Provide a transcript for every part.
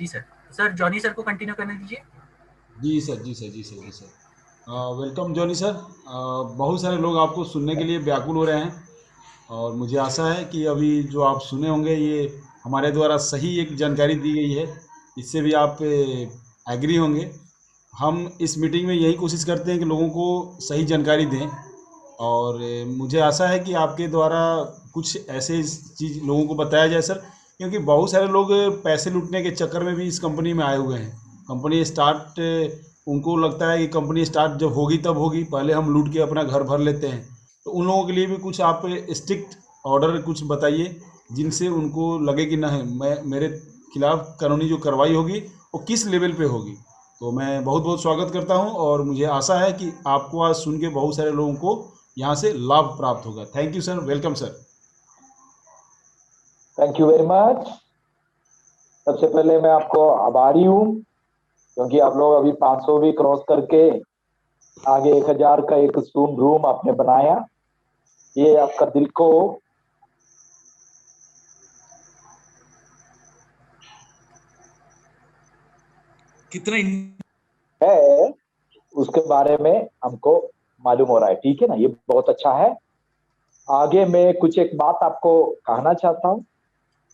जी sir. Sir Johnny sir को continue करने दीजिए। जी सर, जी सर, जी सर, जी सर। Welcome Johnny sir. बहुत सारे लोग आपको सुनने के लिए व्याकुल हो रहे हैं और मुझे आशा है कि अभी जो आप सुने होंगे ये हमारे द्वारा सही एक जानकारी दी गई है, इससे भी आप एग्री होंगे। हम इस मीटिंग में यही कोशिश करते हैं कि लोगों को सही जानकारी दें और मुझे आशा है कि आपके द्वारा कुछ ऐसे चीज़ लोगों को बताया जाए सर, क्योंकि बहुत सारे लोग पैसे लूटने के चक्कर में भी इस कंपनी में आए हुए हैं। कंपनी स्टार्ट उनको लगता है कि कंपनी स्टार्ट जब होगी तब होगी, पहले हम लूट के अपना घर भर लेते हैं। तो उन लोगों के लिए भी कुछ आप स्ट्रिक्ट ऑर्डर कुछ बताइए, जिनसे उनको लगे कि नहीं, मैं मेरे खिलाफ कानूनी जो कार्रवाई होगी वो किस लेवल पे होगी। तो मैं बहुत बहुत स्वागत करता हूं और मुझे आशा है कि आपको आज सुन के बहुत सारे लोगों को यहाँ से लाभ प्राप्त होगा। Thank you sir, welcome sir. Thank you very much. सबसे पहले मैं आपको आभारी हूँ क्योंकि आप लोग अभी 500 भी क्रॉस करके आगे 1000 का एक जूम रूम आपने बनाया। ये आपका दिल को कितना है उसके बारे में हमको मालूम हो रहा है, ठीक है ना। ये बहुत अच्छा है। आगे मैं कुछ एक बात आपको कहना चाहता हूँ।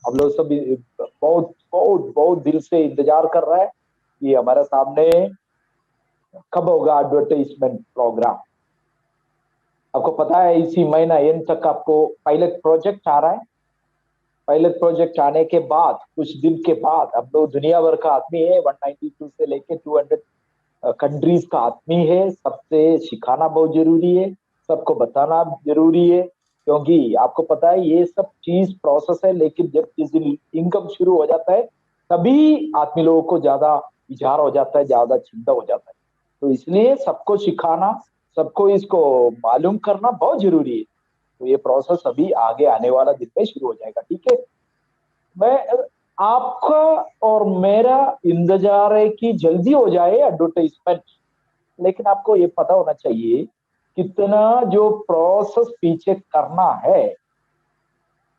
हम लोग सभी बहुत बहुत बहुत दिल से इंतजार कर रहा है कि हमारे सामने कब होगा एडवर्टाइजमेंट प्रोग्राम। आपको पता है इसी महीना एंड तक आपको पायलट प्रोजेक्ट आ रहा है। पायलट प्रोजेक्ट आने के बाद कुछ दिन के बाद हम लोग दुनिया भर का आदमी है, 192 से लेके 200 कंट्रीज का आदमी है। सबसे सिखाना बहुत जरूरी है, सबको बताना जरूरी है, क्योंकि आपको पता है ये सब चीज प्रोसेस है। लेकिन जब किसी दिन इनकम शुरू हो जाता है तभी आदमी लोगों को ज्यादा विचार हो जाता है, ज्यादा चिंता हो जाता है। तो इसलिए सबको सिखाना, सबको इसको मालूम करना बहुत जरूरी है। तो ये प्रोसेस अभी आगे आने वाला दिन में शुरू हो जाएगा, ठीक है। मैं आपका और मेरा इंतजार है कि जल्दी हो जाए एडवर्टाइजमेंट। लेकिन आपको ये पता होना चाहिए कितना जो प्रोसेस पीछे करना है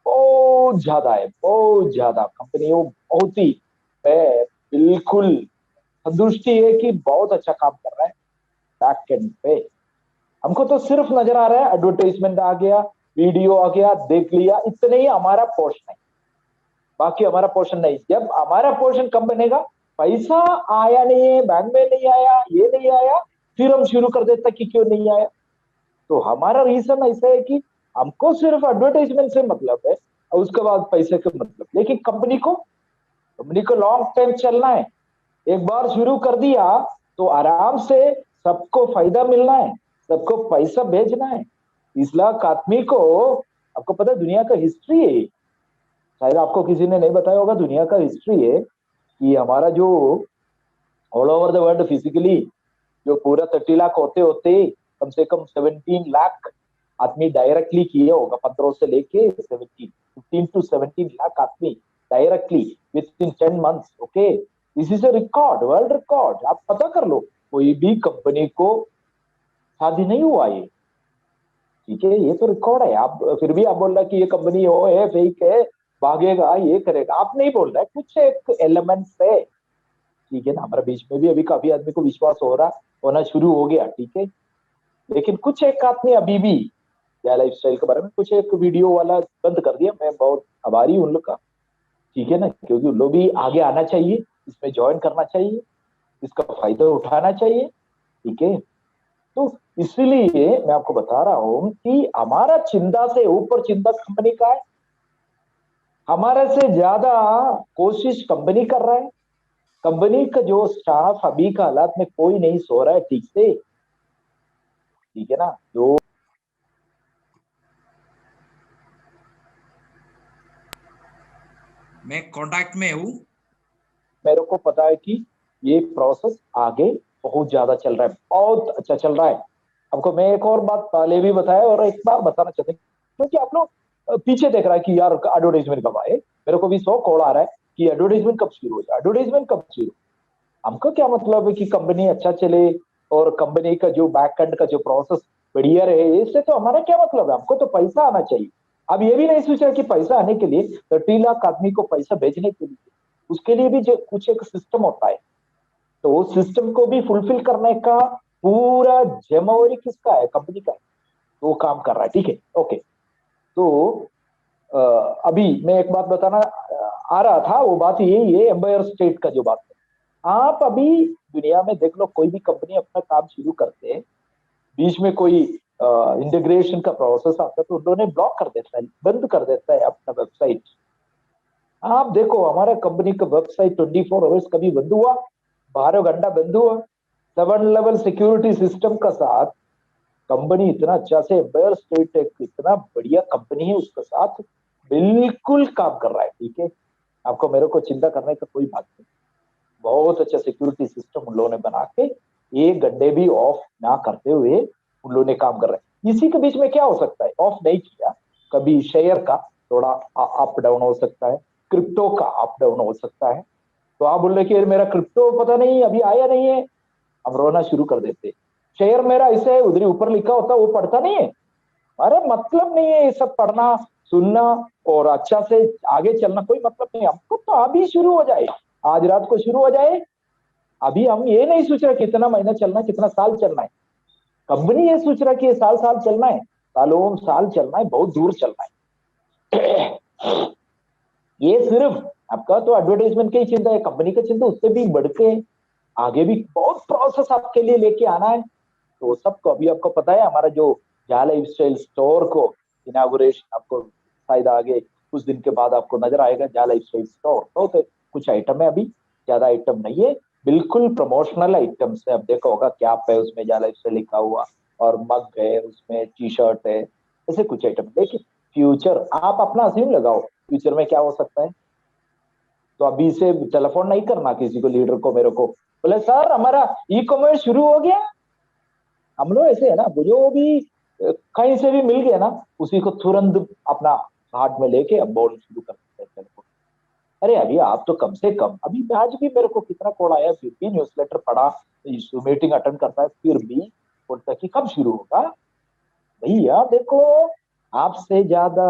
बहुत ज्यादा है, बहुत ज्यादा। कंपनी वो बहुत ही बिल्कुल संतुष्टि है कि बहुत अच्छा काम कर रहा है बैक एंड पे। हमको तो सिर्फ नजर आ रहा है एडवर्टाइजमेंट आ गया, वीडियो आ गया, देख लिया, इतने ही हमारा पोर्शन है। बाकी हमारा पोर्शन नहीं। जब हमारा पोर्शन कम बनेगा, पैसा आया नहीं है, बैंक में नहीं आया, ये नहीं आया, फिर हम शुरू कर देते कि क्यों नहीं आया। तो हमारा रीजन ऐसा है कि हमको सिर्फ एडवर्टाइजमेंट से मतलब है और उसके बाद पैसे का मतलब। लेकिन कंपनी को लॉन्ग टाइम चलना है। एक बार शुरू कर दिया तो आराम से सबको फायदा मिलना है, सबको पैसा भेजना है। 30 लाख आदमी को, आपको पता है दुनिया का हिस्ट्री है, शायद आपको किसी ने नहीं बताया होगा, दुनिया का हिस्ट्री है कि हमारा जो all over the world physically जो पूरा 30 लाख होते होते कम से कम 17 लाख आदमी डायरेक्टली किए होगा। 15 से लेके 15 to 17 लाख आदमी directly with in 10 months। Okay, this is a record, world record. आप पता कर लो, कोई भी कंपनी को शादी नहीं हुआ ये, ठीक है। ये तो रिकॉर्ड है। आप फिर भी आप बोल रहे कि ये कंपनी हो है, फेक है, भागेगा, ये करेगा। आप नहीं बोल रहे, कुछ एक एलिमेंट्स है, ठीक है ना। हमारे बीच में भी अभी काफी आदमी को विश्वास हो रहा होना शुरू हो गया, ठीक है। लेकिन कुछ एक आदमी अभी भी या लाइफ स्टाइल के बारे में कुछ एक वीडियो वाला बंद कर दिया। मैं बहुत आभारी हूं उन लोग का, ठीक है ना, क्योंकि उन लोग भी आगे आना चाहिए, इसमें ज्वाइन करना चाहिए, इसका फायदा उठाना चाहिए, ठीक है। तो इसलिए मैं आपको बता रहा हूं कि हमारा चिंता से ऊपर चिंता कंपनी का है। हमारे से ज्यादा कोशिश कंपनी कर रहा है। कंपनी का जो स्टाफ अभी का हालात में कोई नहीं सो रहा है ठीक से, ठीक है ना। जो मैं कांटेक्ट में हूँ। मेरे को पता है कि ये प्रोसेस आगे बहुत ज्यादा चल रहा है, बहुत अच्छा चल रहा है। आपको मैं एक और बात पहले भी बताया और एक बार बताना चाहते हैं, क्योंकि आप लोग पीछे देख रहा है कि यार एडवर्टाइजमेंट कब आए। मेरे को भी 100 कॉल आ रहा है कि एडवर्टाइजमेंट कब शुरू हो जाए, एडवर्टाइजमेंट कब शुरू। हमको क्या मतलब है कि कंपनी अच्छा चले और कंपनी का जो बैक एंड का जो प्रोसेस बढ़िया रहे, इससे तो हमारा क्या मतलब है। हमको तो पैसा आना चाहिए। अब ये भी नहीं सोचा कि पैसा आने के लिए 30 लाख आदमी को पैसा भेजने के लिए उसके लिए भी जो कुछ एक सिस्टम होता है, तो वो सिस्टम को भी फुलफिल करने का पूरा जिम्मेवारी किसका है? कंपनी का है। तो वो काम कर रहा है, ठीक है, ओके। तो अभी मैं एक बात बताना आ रहा था, वो बात यही है, एम्पायर स्टेट का जो बात है। आप अभी दुनिया में देख लो, कोई भी कंपनी अपना काम शुरू करते हैं, बीच में कोई इंटीग्रेशन का प्रोसेस आता है तो उन्होंने ब्लॉक कर देता है, बंद कर देता है अपना वेबसाइट। आप देखो हमारा कंपनी का वेबसाइट 24 आवर्स कभी बंद हुआ? 12 घंटा बंद हुआ। 7 लेवल सिक्योरिटी सिस्टम का साथ कंपनी इतना अच्छा से, एम्पायर स्टेट एक इतना बढ़िया कंपनी है, उसके साथ बिल्कुल काम कर रहा है, ठीक है। आपको मेरे को चिंता करने का कोई बात नहीं। बहुत अच्छा सिक्योरिटी सिस्टम उन लोगों ने बना के 1 घंटे भी ऑफ ना करते हुए उन लोगों ने काम कर रहे हैं। इसी के बीच में क्या हो सकता है? ऑफ नहीं किया, कभी शेयर का थोड़ा अप डाउन हो सकता है, क्रिप्टो का अप डाउन हो सकता है। तो आप बोल रहे कि मेरा क्रिप्टो पता नहीं अभी आया नहीं है, हम रोना शुरू कर देते। शेयर मेरा ऐसे उधर ऊपर लिखा होता, वो पढ़ता नहीं है। अरे मतलब नहीं है ये सब पढ़ना सुनना और अच्छा से आगे चलना, कोई मतलब नहीं। हमको तो अभी शुरू हो जाए, आज रात को शुरू हो जाए। अभी हम ये नहीं सोच रहे कितना महीना चलना है, कितना साल चलना है। कंपनी ये सोच रहा कि ये साल साल चलना है, सालों साल चलना है, बहुत दूर चलना है। ये सिर्फ आपका तो एडवर्टाइजमेंट की चिंता है, कंपनी का चिंता उससे भी बढ़ के आगे भी बहुत प्रोसेस आपके लिए लेके आना है। तो सबको अभी आपको पता है, हमारा जो जा लाइफ स्टाइल स्टोर को इनागुरेशन आपको शायद आगे कुछ दिन के बाद आपको नजर आएगा, जा लाइफ स्टाइल स्टोर। तो कुछ आइटम है, अभी ज्यादा आइटम नहीं है, बिल्कुल प्रमोशनल आइटम्स है। अब देखा होगा कैप है उसमें जा लाइफ स्टाइल लिखा हुआ, और मग है उसमें, टी शर्ट है, ऐसे कुछ आइटम। देखिए फ्यूचर आप अपना असीम लगाओ, फ्यूचर में क्या हो सकता है। तो अभी से टेलीफोन नहीं करना किसी को, लीडर को, मेरे को, बोले सर हमारा ई कॉमर्स शुरू हो गया। हम लोग ऐसे है ना, जो भी कहीं से भी मिल गया ना, उसी को तुरंत अपना हाथ में लेके अब बोल शुरू कर देते हैं। अरे अभी आप तो कम से कम, अभी आज भी मेरे को कितना कॉल आया, फिर भी न्यूज़लेटर पढ़ा, मीटिंग अटेंड करता है, फिर भी बोलता कि कब शुरू होगा। भैया देखो, आपसे ज्यादा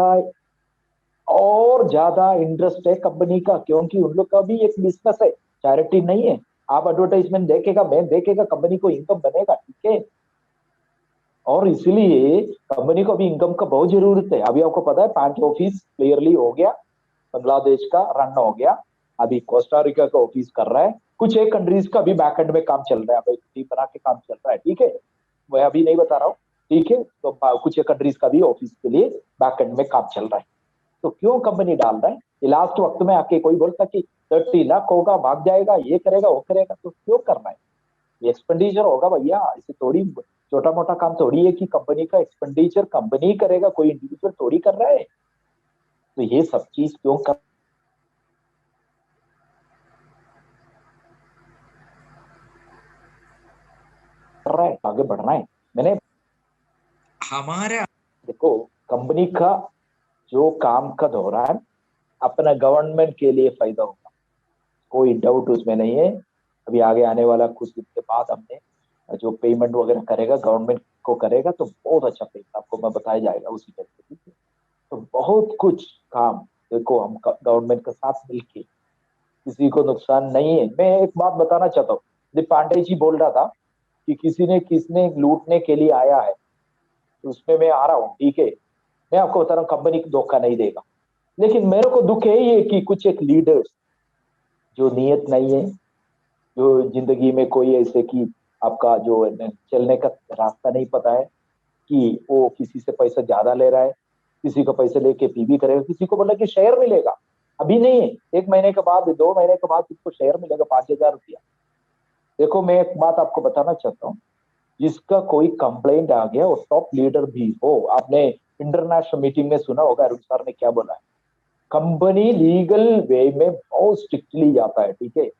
और ज्यादा इंटरेस्ट है कंपनी का, क्योंकि उन लोग का भी एक बिजनेस है, चैरिटी नहीं है। आप एडवर्टाइजमेंट देखेगा, मैं देखेगा, कंपनी को इनकम बनेगा, ठीक है। और इसलिए कंपनी को भी इनकम का बहुत जरूरत है। अभी आपको पता है 5 ऑफिस क्लियरली हो गया, बांग्लादेश का रन हो गया, अभी कोस्टारिका का ऑफिस कर रहा है, कुछ एक कंट्रीज का भी बैकएंड में काम चल रहा है, अभी टीम बना के काम चल रहा है, ठीक है। मैं अभी नहीं बता रहा हूँ, ठीक है। तो कुछ एक कंट्रीज का भी ऑफिस के लिए बैकएंड में काम चल रहा है। तो क्यों कंपनी डाल रहा है? ये लास्ट वक्त में आके कोई बोलता कि 30 लाख होगा, भाग जाएगा, ये करेगा वो करेगा, तो क्यों करना है? ये एक्सपेंडिचर होगा भैया, इसे थोड़ी छोटा मोटा काम थोड़ी है कि कंपनी का एक्सपेंडिचर कंपनी ही करेगा, कोई इंडिविजुअल थोड़ी कर रहा है। तो ये सब चीज क्यों कर रहा है? आगे बढ़ना है। मैंने हमारे देखो कंपनी का जो काम का दौरान अपना गवर्नमेंट के लिए फायदा होगा, कोई डाउट उसमें नहीं है। अभी आगे आने वाला कुछ दिन के बाद हमने जो पेमेंट वगैरह करेगा गवर्नमेंट को करेगा, तो बहुत अच्छा पेमेंट आपको मैं बताया जाएगा उसी टाइप से, ठीक है। तो बहुत कुछ काम देखो हम गवर्नमेंट के साथ मिलके, किसी को नुकसान नहीं है। मैं एक बात बताना चाहता हूँ, दिलीप पांडे जी बोल रहा था कि किसने लूटने के लिए आया है, तो उसमें मैं आ रहा हूँ, ठीक है। मैं आपको बता रहा हूँ कंपनी को धोखा नहीं देगा, लेकिन मेरे को दुख है ये कि कुछ एक लीडर्स जो नियत नहीं है, जो जिंदगी में कोई ऐसे कि आपका जो चलने का रास्ता नहीं पता है, कि वो किसी से पैसा ज्यादा ले रहा है, किसी को पैसे लेके पीबी करेगा, किसी को बोला कि शेयर मिलेगा, अभी नहीं है, 1 महीने के बाद, 2 महीने के बाद किसको शेयर मिलेगा 5,000 रुपया। देखो मैं एक बात आपको बताना चाहता हूँ, जिसका कोई कंप्लेंट आ गया और टॉप लीडर भी हो, आपने इंटरनेशनल मीटिंग में सुना होगा अरुण सर ने क्या बोला है, कंपनी लीगल वे में बहुत स्ट्रिक्टली जाता है, ठीक है,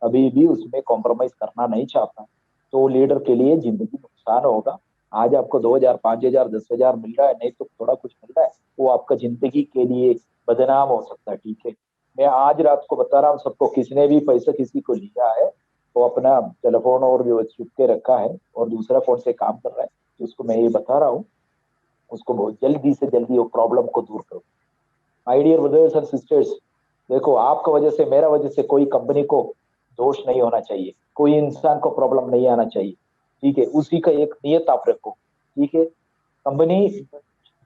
अभी भी उसमें कॉम्प्रोमाइज करना नहीं चाहता। तो लीडर के लिए जिंदगी नुकसान होगा। आज आपको 2,000 5,000 10,000 मिल रहा है, नहीं तो थोड़ा कुछ मिल रहा है, वो आपका जिंदगी के लिए बदनाम हो सकता है, ठीक है। मैं आज रात को बता रहा हूँ सबको, किसने भी पैसा किसी को लिया है, वो अपना टेलीफोन और जो छुप के रखा है और दूसरा फोन से काम कर रहा है, तो उसको मैं ये बता रहा हूँ, उसको बहुत जल्दी से जल्दी वो प्रॉब्लम को दूर करो। My dear brothers and sisters, देखो, आपका वजह से, मेरा वजह से कोई कंपनी को दोष नहीं होना चाहिए, कोई इंसान को प्रॉब्लम नहीं आना चाहिए, ठीक है। उसी का एक नियत आप रखो, ठीक है। कंपनी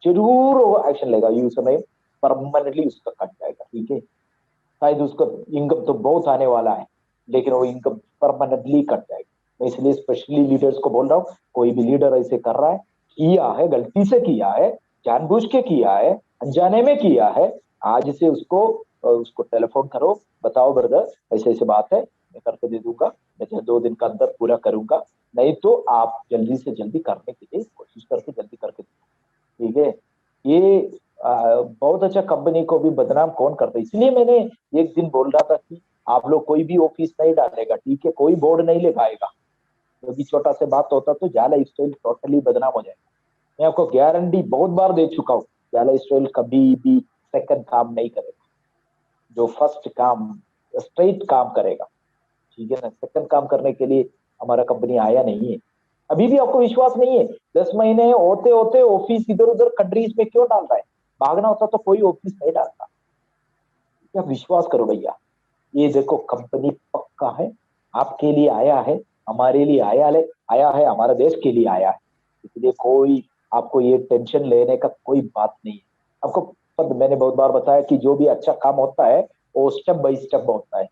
जरूर एक्शन लेगा, ये समय परमानेंटली उसका कट जाएगा, ठीक है। शायद उसका इनकम तो बहुत आने वाला है, लेकिन वो इनकम परमानेंटली कट जाएगा। मैं इसलिए स्पेशली लीडर्स को बोल रहा हूँ, कोई भी लीडर ऐसे कर रहा है, किया है, गलती से किया है, जानबूझ के किया है, अनजाने में किया है, आज से उसको टेलीफोन करो, बताओ ब्रदर ऐसे ऐसे बात है, मैं करके दे दूंगा, मैं 2 दिन का अंदर पूरा करूंगा, नहीं तो आप जल्दी से जल्दी करने के लिए कोशिश करके जल्दी करके, ठीक है। ये बहुत अच्छा, कंपनी को भी बदनाम कौन करता है। इसलिए मैंने एक दिन बोल रहा था कि आप लोग कोई भी ऑफिस नहीं डालेगा, ठीक है, कोई बोर्ड नहीं लगाएगा, क्योंकि छोटा सा बात होता तो जाला स्टाइल टोटली बदनाम हो जाएगा। मैं आपको गारंटी बहुत बार दे चुका हूँ, जाला स्टाइल कभी भी सेकंड काम नहीं करेगा, जो फर्स्ट काम स्ट्रेट काम करेगा, ठीक है ना। सेकंड काम करने के लिए हमारा कंपनी आया नहीं है। अभी भी आपको विश्वास नहीं है, 10 महीने होते होते ऑफिस इधर उधर कंट्रीज में क्यों डाल रहा है? भागना होता तो कोई ऑफिस नहीं डालता। क्या विश्वास करो भैया, ये देखो कंपनी पक्का है, आपके लिए आया है, हमारे लिए आया है, हमारे देश के लिए आया है। इसलिए कोई आपको ये टेंशन लेने का कोई बात नहीं है। आपको मैंने बहुत बार बताया कि जो भी अच्छा काम होता है वो स्टेप बाय स्टेप होता है,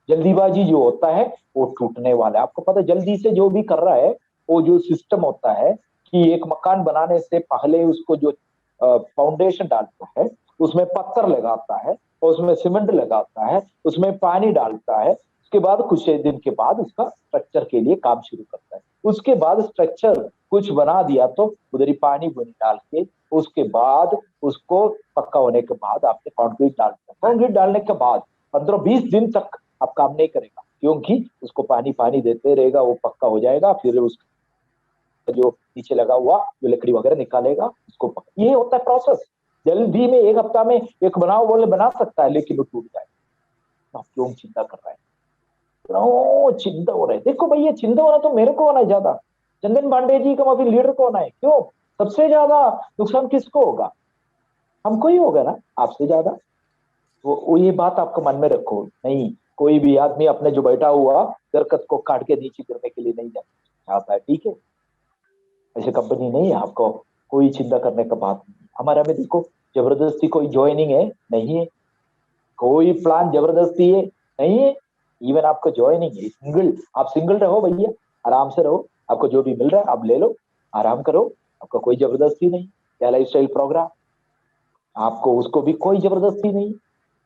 जल्दीबाजी जो होता है वो टूटने वाला है। आपको पता है, जल्दी से जो भी कर रहा है, वो जो सिस्टम होता है कि एक मकान बनाने से पहले उसको जो फाउंडेशन डालता है, उसमें पत्थर लगाता है, उसमें सीमेंट लगाता है, उसमें पानी डालता है, उसके बाद कुछ दिन के बाद उसका स्ट्रक्चर के लिए काम शुरू करता है। उसके बाद स्ट्रक्चर कुछ बना दिया तो उधर ही पानी बुनी डाल के, उसके बाद उसको पक्का होने के बाद आपने कंक्रीट डालते हैं। कंक्रीट डालने के बाद 15-20 दिन तक आप काम नहीं करेगा, क्योंकि उसको पानी पानी देते रहेगा, वो पक्का हो जाएगा, फिर उसका जो नीचे लगा हुआ जो लकड़ी वगैरह निकालेगा उसको ये होता है प्रोसेस। जल्दी में 1 हफ्ता में एक बनाओ बोले बना सकता है, लेकिन वो टूट जाएगा। आप क्यों चिंता कर रहे हैं? चिंता हो रहा है। देखो भैया, चिंता हो रहा तो मेरे को होना है ज्यादा, चंदन पांडे जी का अभी लीडर को होना है। क्यों? सबसे ज्यादा नुकसान किसको होगा? हमको ही होगा ना, आपसे ज्यादा। वो ये बात आपको मन में रखो। नहीं, कोई भी आदमी अपने जो बैठा हुआ दरख्त को काट के नीचे गिरने के लिए नहीं चाहता है, ठीक है। ऐसे कंपनी नहीं है, आपको कोई चिंता करने का बात नहीं। हमारा में देखो, जबरदस्ती कोई ज्वाइनिंग है नहीं है, कोई प्लान जबरदस्ती है नहीं है। इवन आपको ज्वाइनिंग है सिंगल, आप सिंगल रहो भैया, आराम से रहो, आपको जो भी मिल रहा है आप ले लो, आराम करो, आपका कोई जबरदस्ती नहीं। क्या लाइफ स्टाइल प्रोग्राम, आपको उसको भी कोई जबरदस्ती नहीं।